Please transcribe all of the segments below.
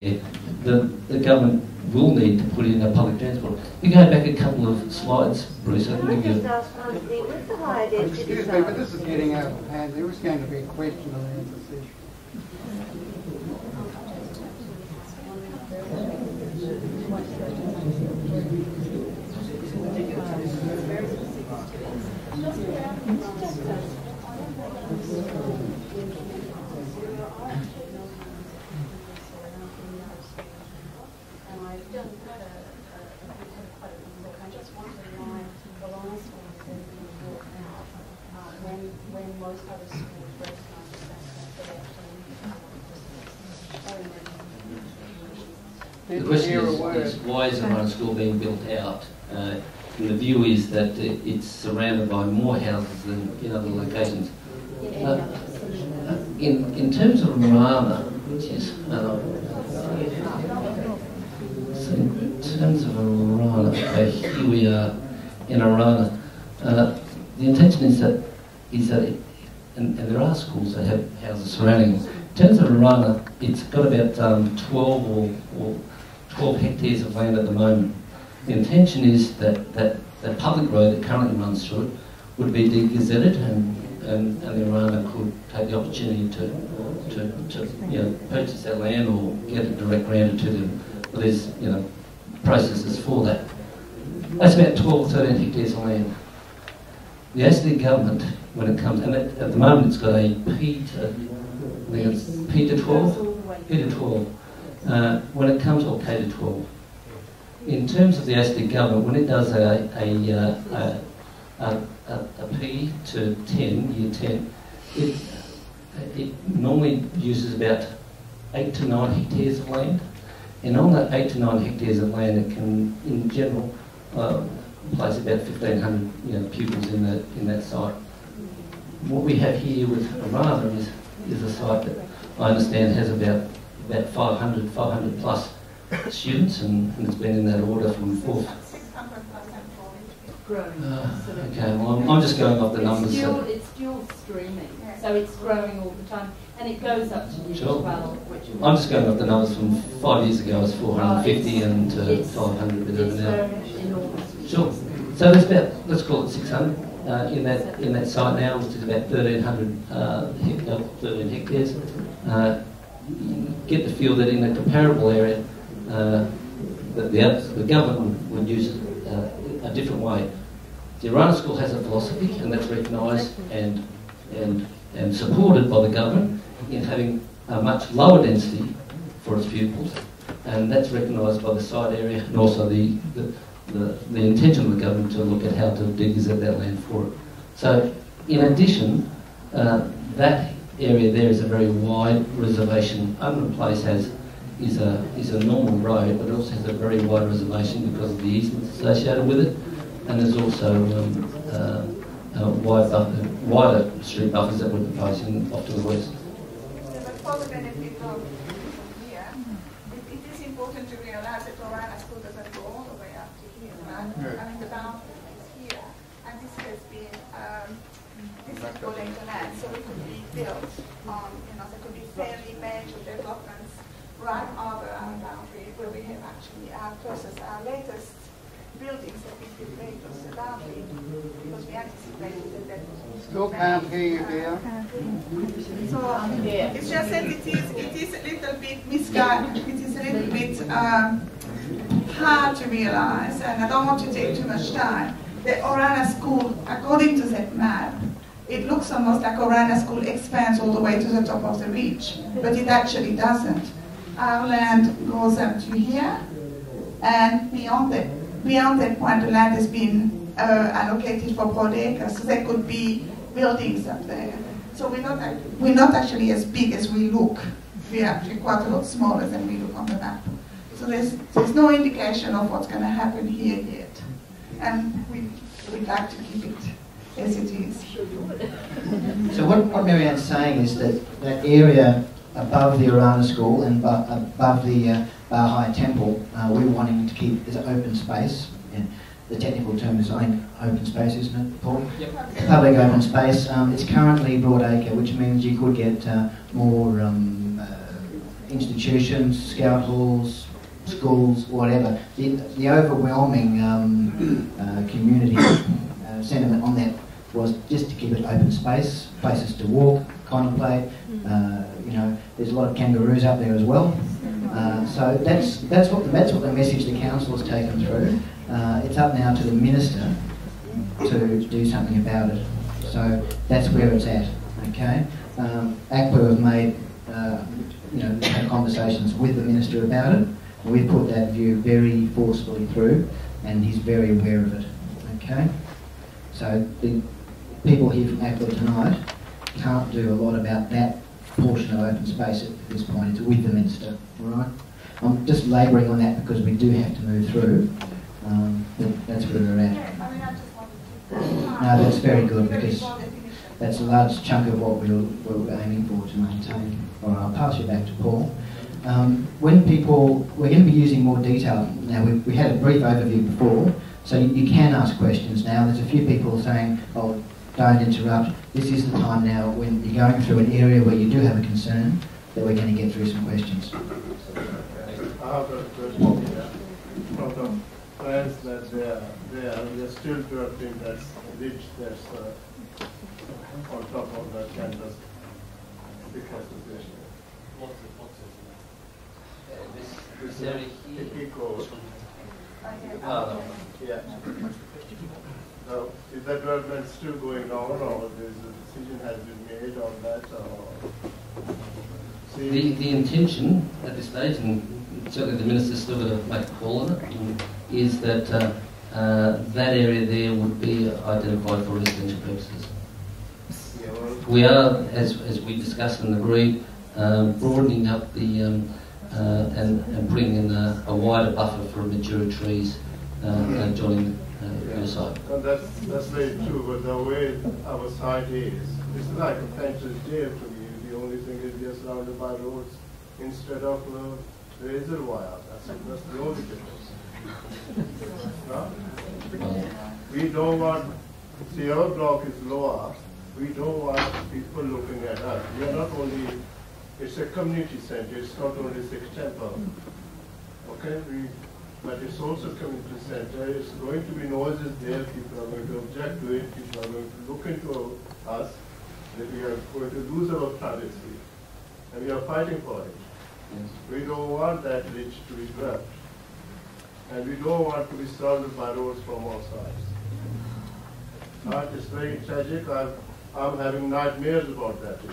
the government will need to put in a public transport. You go back a couple of slides, Bruce. I can give you. Excuse me, but this is getting out of hand. There was going to be a question around this issue. When most other schools recognise that. The question is why is Arana School being built out? And the view is that it's surrounded by more houses than in other locations. In terms of Arana, which is so in terms of Arana, okay, here we are in Arana. The intention is that and there are schools that have houses surrounding them. In terms of Arana, it's got about 12 hectares of land at the moment. The intention is that that public road that currently runs through it would be degazetted, and the Arana could take the opportunity to purchase that land or get it direct granted to them. But there's processes for that. That's about 12 or 13 hectares of land. The ASD government, when it comes, and at the moment it's got a P to 12. When it comes to K to 12, in terms of the ASD government, when it does a P to 10, year 10, it normally uses about 8 to 9 hectares of land, and on that 8 to 9 hectares of land, it can, in general, place about 1,500 pupils in that site. What we have here with Arana is a site that I understand has about 500 plus students, and it's been in that order from fourth. Okay, well, I'm just going off the numbers. It's dual streaming, so it's growing all the time, and it goes up to year 12. Which I'm just going off the numbers from 5 years ago. It's 450 and 500 within now. Sure. So there's about, let's call it 600 in that site now, which is about 13 hectares. Get the feel that in a comparable area, that the government would use a different way. The Arana School has a philosophy, and that's recognised and supported by the government in having a much lower density for its pupils, and that's recognised by the site area and also the intention of the government to look at how to degazette that land for it. So, in addition, that area there is a very wide reservation. Unwin Place is a normal road, but it also has a very wide reservation because of the easements associated with it, and there's also wider street buffers that we're proposing off to the west. For the benefit of here, it is important to realise that Arana School doesn't go all the way up to here, right? I mean, the boundary is here, and this has been, this is going to land, so it could be built on, there could be fairly major developments right over our boundary, where we have actually our latest buildings that we could make to the boundary, because we anticipated that Still can't hear you, dear. So it's just that it is a little bit misguided. It is a little bit hard to realise, and I don't want to take too much time. The Arana School, according to that map, it looks almost like Arana School expands all the way to the top of the ridge, but it actually doesn't. Our land goes up to here, and beyond that point, the land has been allocated for broad acres, so there could be buildings up there. So we're not actually as big as we look. We're actually quite a lot smaller than we look on the map. So there's no indication of what's going to happen here yet, and we'd like to keep it as it is. So what Marianne's saying is that that area above the Arana School and above the Baha'i Temple, we're wanting to keep as an open space. And the technical term is, I think, open space, isn't it, Paul? Yep. Public open space. It's currently broadacre, which means you could get more institutions, scout halls, schools, whatever. The overwhelming community sentiment on that was just to keep it open space, places to walk, contemplate. You know, there's a lot of kangaroos out there as well. So that's what the message the council has taken through. It's up now to the minister to do something about it. So that's where it's at. Okay. ACPA have made had conversations with the minister about it. We've put that view very forcefully through, and he's very aware of it. Okay. So the people here from ACPA tonight can't do a lot about that portion of open space at this point. It's with the minister. All right. I'm just labouring on that because we do have to move through. But that's where we're at. No, that's very good because that's a large chunk of what we're aiming for to maintain. All right, I'll pass you back to Paul. We're going to be using more detail now. We had a brief overview before, so you can ask questions now. There's a few people saying, "Oh, don't interrupt." This is the time now when you're going through an area where you do have a concern that we're going to get through some questions. I have a question from the friends that they are still developing that ridge that's on top of that campus. Because This area here. Yeah. Now, is that development still going on, or there's a decision has been made on that? Or The intention at this stage, and certainly the minister's still going to make a call on it, is that that area there would be identified for residential purposes. yeah, well, We are, as we discussed and agreed, broadening up the and putting in a wider buffer for mature trees adjoining your site. and that's very true. But the way our site is, it's like a fencer's jail to me. The only thing is we are surrounded by roads instead of razor wire. That's the only difference. No? We don't want, see, our block is lower. We don't want people looking at us. We are not only, it's a community center, it's not only Sikh temple. Okay, but it's also a community center. It's going to be noises there, people are going to object to it, people are going to look into us, that we are going to lose our privacy. And we are fighting for it. Yes. We don't want that ridge to be developed. And we don't want to be surrounded by roads from all sides. It's very tragic. I'm having nightmares about that issue.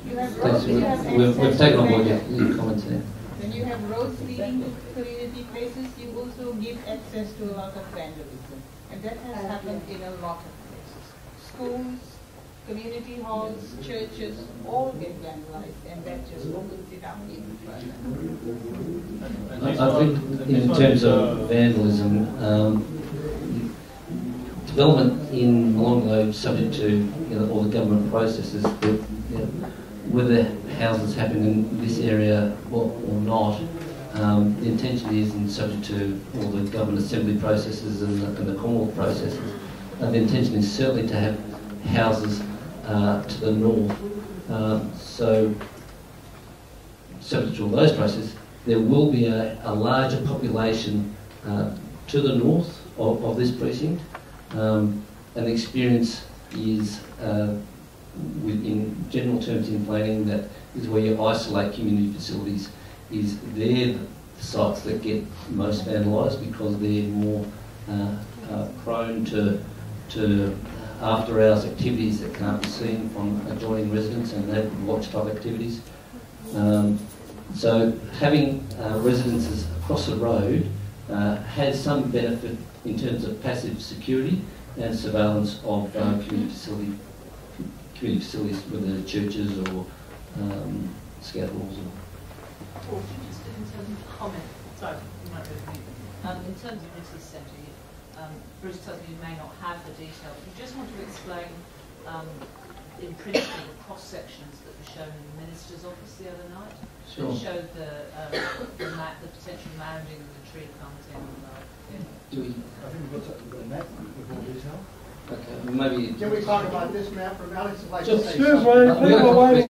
You have Thanks, roads, you have we've taken on board your comments there. When you have roads leading to community places, you also give access to a lot of vandalism. And that has happened in a lot of places. Schools, community halls, churches, all get vandalized, and that just opens it up even further. I think in terms of vandalism, development in Molongo is subject to all the government processes. That, whether houses happen in this area or not, the intention is, and subject to all the government assembly processes and the Commonwealth processes, the intention is certainly to have houses to the north. So, subject to all those processes, there will be a larger population to the north of this precinct, and the experience is, in general terms in planning, that is where you isolate community facilities, is they're the sites that get most vandalised because they're more prone to after-hours activities that can't be seen from adjoining residents, and they watch type activities. So having residences across the road has some benefit in terms of passive security and surveillance of community facilities, whether they're churches or scout halls. Just in terms of comment, sorry, you might be with me. In terms of Ritty's Centre, Bruce tells me you may not have the detail, but you just want to explain in principle the cross sections that were shown in the Minister's office the other night. Sure. That showed the potential mounding of the tree planting. Do we? I think we've got a map with more detail. Okay, maybe. Can we talk about this map from Alex? Excuse me, people are waiting.